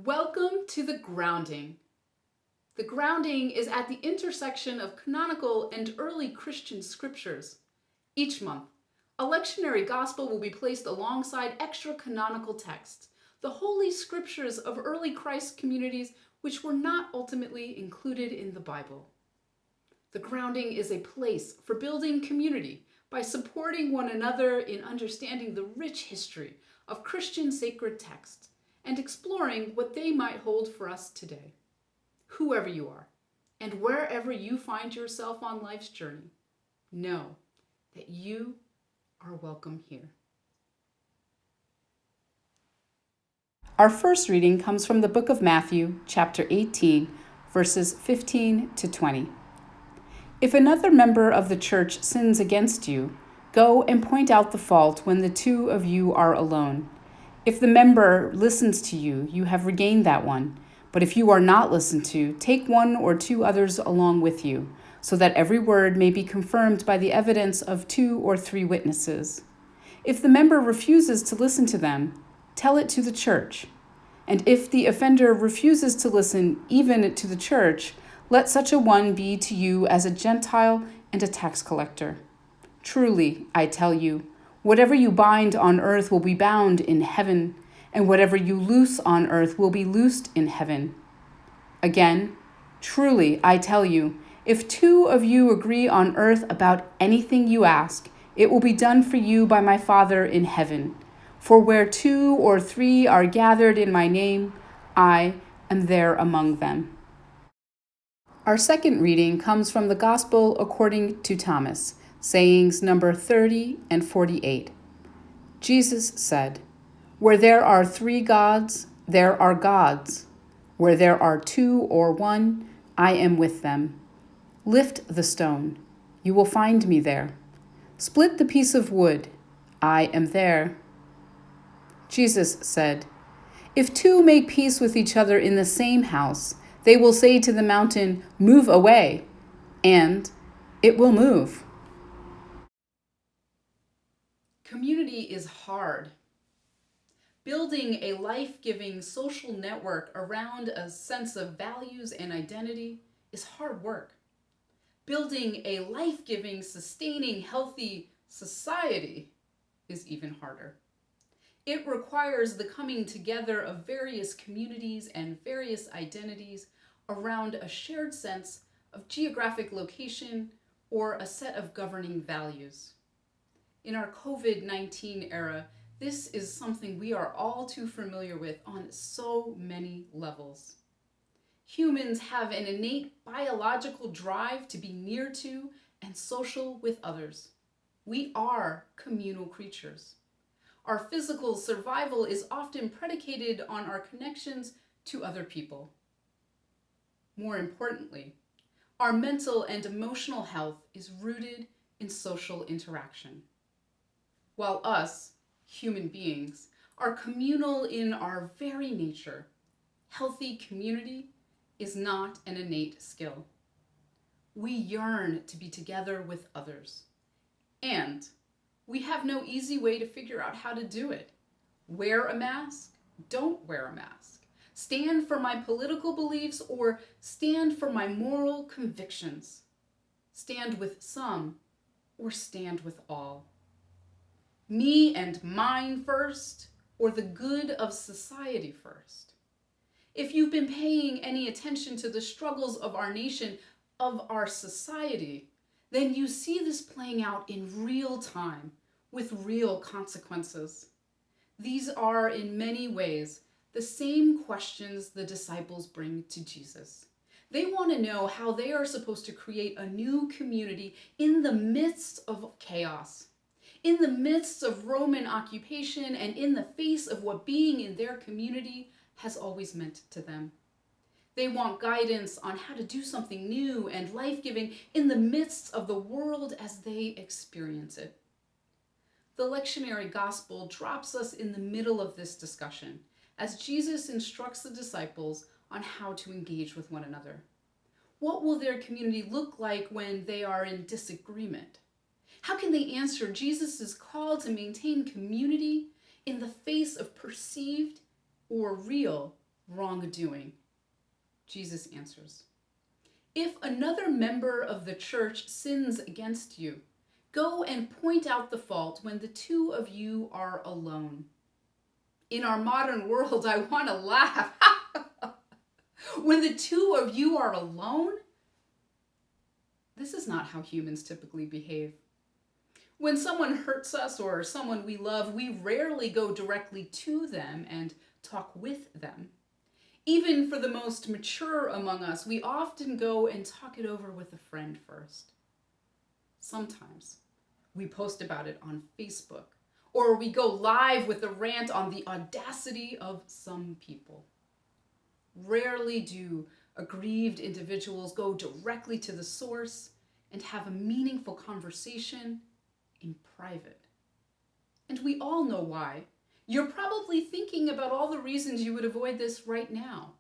Welcome to The Grounding. The Grounding is at the intersection of canonical and early Christian scriptures. Each month, a lectionary gospel will be placed alongside extra canonical texts, the holy scriptures of early Christ communities which were not ultimately included in the Bible. The Grounding is a place for building community by supporting one another in understanding the rich history of Christian sacred texts and exploring what they might hold for us today. Whoever you are, and wherever you find yourself on life's journey, know that you are welcome here. Our first reading comes from the book of Matthew, chapter 18, verses 15 to 20. If another member of the church sins against you, go and point out the fault when the two of you are alone. If the member listens to you, you have regained that one. But if you are not listened to, take one or two others along with you, so that every word may be confirmed by the evidence of 2 or 3 witnesses. If the member refuses to listen to them, tell it to the church. And if the offender refuses to listen even to the church, let such a one be to you as a Gentile and a tax collector. Truly, I tell you, whatever you bind on earth will be bound in heaven, and whatever you loose on earth will be loosed in heaven. Again, truly, I tell you, if 2 of you agree on earth about anything you ask, it will be done for you by my Father in heaven. For where 2 or 3 are gathered in my name, I am there among them. Our second reading comes from the Gospel according to Thomas, sayings number 30 and 48. Jesus said, "Where there are 3 gods, there are gods. Where there are 2 or 1, I am with them. Lift the stone, you will find me there. Split the piece of wood, I am there." Jesus said, "If 2 make peace with each other in the same house, they will say to the mountain, 'Move away,' and it will move." Community is hard. Building a life-giving social network around a sense of values and identity is hard work. Building a life-giving, sustaining, healthy society is even harder. It requires the coming together of various communities and various identities around a shared sense of geographic location or a set of governing values. In our COVID-19 era, this is something we are all too familiar with on so many levels. Humans have an innate biological drive to be near to and social with others. We are communal creatures. Our physical survival is often predicated on our connections to other people. More importantly, our mental and emotional health is rooted in social interaction. While us, human beings, are communal in our very nature, healthy community is not an innate skill. We yearn to be together with others, and we have no easy way to figure out how to do it. Wear a mask, don't wear a mask. Stand for my political beliefs or stand for my moral convictions. Stand with some or stand with all. Me and mine first, or the good of society first. If you've been paying any attention to the struggles of our nation, of our society, then you see this playing out in real time with real consequences. These are, in many ways, the same questions the disciples bring to Jesus. They want to know how they are supposed to create a new community in the midst of chaos, in the midst of Roman occupation, and in the face of what being in their community has always meant to them. They want guidance on how to do something new and life-giving in the midst of the world as they experience it. The lectionary gospel drops us in the middle of this discussion as Jesus instructs the disciples on how to engage with one another. What will their community look like when they are in disagreement? How can they answer Jesus' call to maintain community in the face of perceived or real wrongdoing? Jesus answers, if another member of the church sins against you, go and point out the fault when the two of you are alone. In our modern world, I want to laugh. When the two of you are alone? This is not how humans typically behave. When someone hurts us or someone we love, we rarely go directly to them and talk with them. Even for the most mature among us, we often go and talk it over with a friend first. Sometimes we post about it on Facebook, or we go live with a rant on the audacity of some people. Rarely do aggrieved individuals go directly to the source and have a meaningful conversation in private. And we all know why. You're probably thinking about all the reasons you would avoid this right now.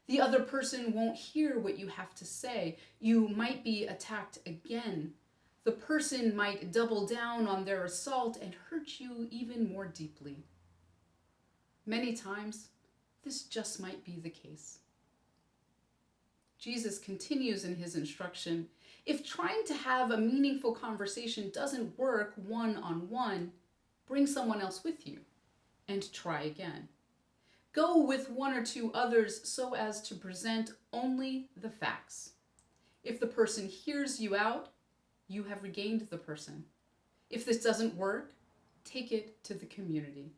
The other person won't hear what you have to say. You might be attacked again. The person might double down on their assault and hurt you even more deeply. Many times, this just might be the case. Jesus continues in his instruction. If trying to have a meaningful conversation doesn't work one-on-one, bring someone else with you and try again. Go with one or two others so as to present only the facts. If the person hears you out, you have regained the person. If this doesn't work, take it to the community.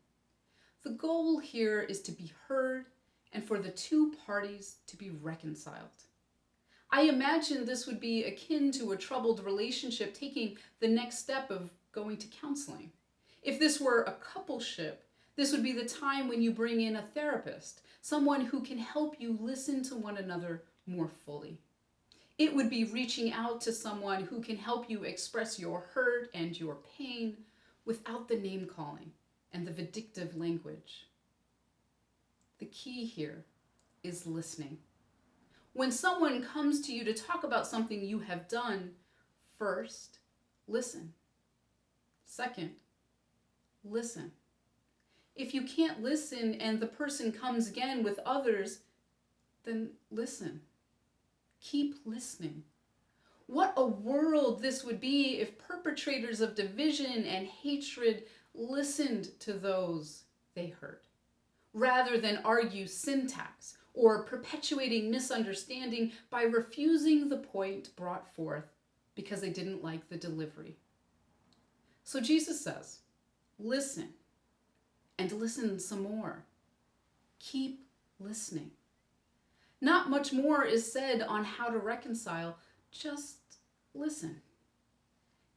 The goal here is to be heard and for the two parties to be reconciled. I imagine this would be akin to a troubled relationship taking the next step of going to counseling. If this were a coupleship, this would be the time when you bring in a therapist, someone who can help you listen to one another more fully. It would be reaching out to someone who can help you express your hurt and your pain without the name calling and the vindictive language. The key here is listening. When someone comes to you to talk about something you have done, first, listen. Second, listen. If you can't listen and the person comes again with others, then listen. Keep listening. What a world this would be if perpetrators of division and hatred listened to those they hurt, rather than argue syntax or perpetuating misunderstanding by refusing the point brought forth because they didn't like the delivery. So Jesus says, listen, and listen some more. Keep listening. Not much more is said on how to reconcile, just listen.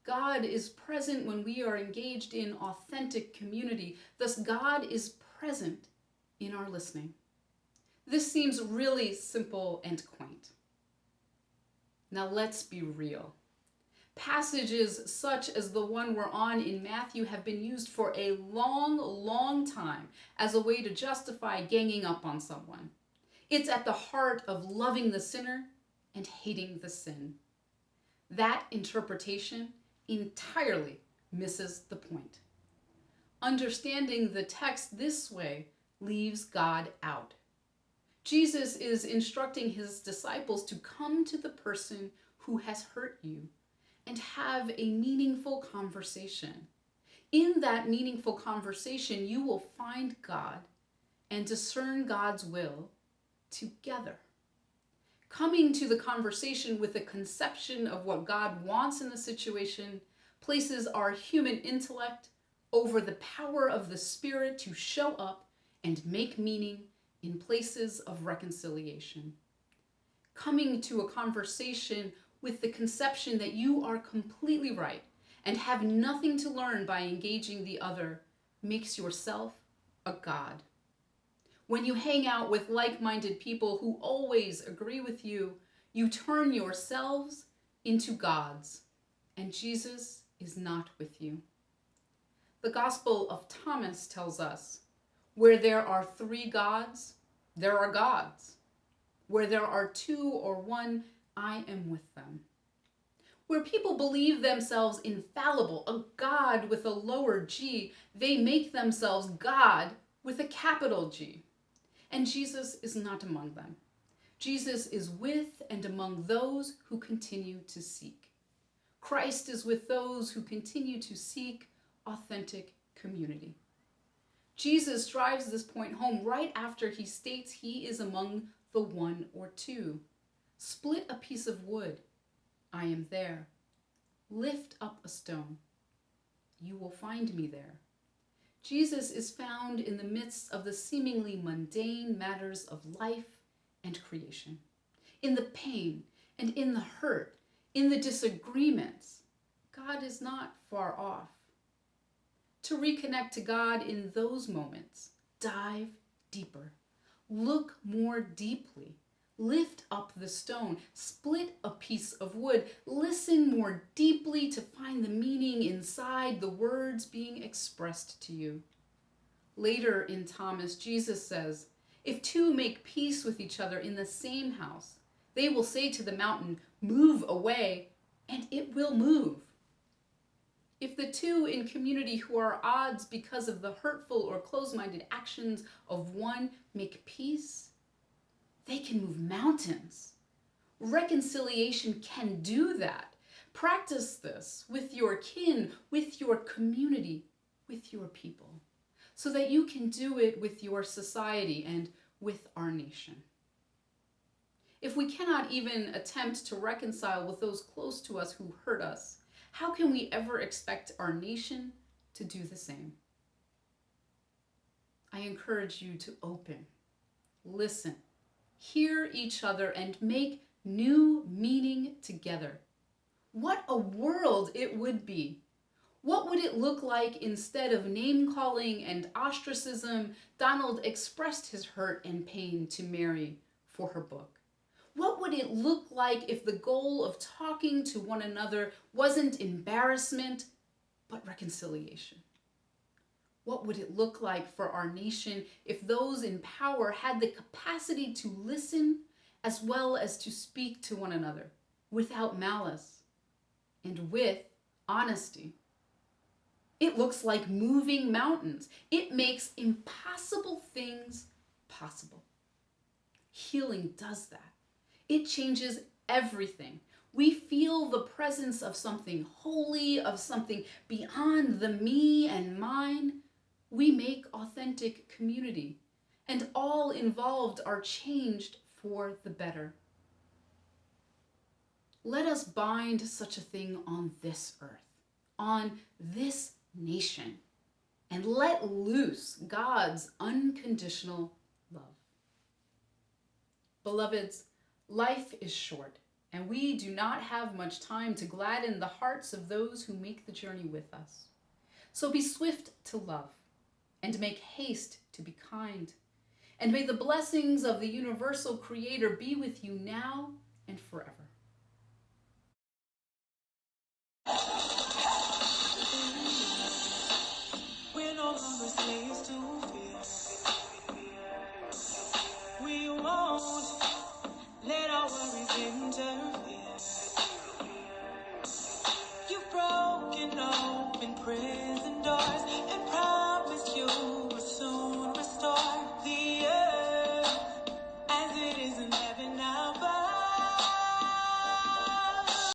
God is present when we are engaged in authentic community. Thus, God is present in our listening. This seems really simple and quaint. Now let's be real. Passages such as the one we're on in Matthew have been used for a long time as a way to justify ganging up on someone. It's at the heart of loving the sinner and hating the sin. That interpretation entirely misses the point. Understanding the text this way leaves God out. Jesus is instructing his disciples to come to the person who has hurt you and have a meaningful conversation. In that meaningful conversation, you will find God and discern God's will together. Coming to the conversation with a conception of what God wants in the situation places our human intellect over the power of the Spirit to show up and make meaning in places of reconciliation. Coming to a conversation with the conception that you are completely right and have nothing to learn by engaging the other makes yourself a god. When you hang out with like-minded people who always agree with you, you turn yourselves into gods, and Jesus is not with you. The Gospel of Thomas tells us, where there are 3 gods, there are gods. Where there are 2 or 1, I am with them. Where people believe themselves infallible, a God with a lower G, they make themselves God with a capital G. and Jesus is not among them. Jesus is with and among those who continue to seek. Christ is with those who continue to seek authentic community. Jesus drives this point home right after he states he is among the one or two. Split a piece of wood. I am there. Lift up a stone. You will find me there. Jesus is found in the midst of the seemingly mundane matters of life and creation, in the pain and in the hurt, in the disagreements. God is not far off. To reconnect to God in those moments, dive deeper, look more deeply, lift up the stone, split a piece of wood, listen more deeply to find the meaning inside the words being expressed to you. Later in Thomas, Jesus says, if two make peace with each other in the same house, they will say to the mountain, move away, and it will move. If the two in community who are at odds because of the hurtful or closed-minded actions of one make peace, they can move mountains. Reconciliation can do that. Practice this with your kin, with your community, with your people, so that you can do it with your society and with our nation. If we cannot even attempt to reconcile with those close to us who hurt us, how can we ever expect our nation to do the same? I encourage you to open, listen, hear each other, and make new meaning together. What a world it would be! What would it look like instead of name-calling and ostracism? Donald expressed his hurt and pain to Mary for her book. What would it look like if the goal of talking to one another wasn't embarrassment, but reconciliation? What would it look like for our nation if those in power had the capacity to listen as well as to speak to one another without malice and with honesty? It looks like moving mountains. It makes impossible things possible. Healing does that. It changes everything. We feel the presence of something holy, of something beyond the me and mine. We make authentic community, and all involved are changed for the better. Let us bind such a thing on this earth, on this nation, and let loose God's unconditional love. Beloveds, life is short, and we do not have much time to gladden the hearts of those who make the journey with us. So be swift to love, and make haste to be kind. And may the blessings of the universal Creator be with you now and forever.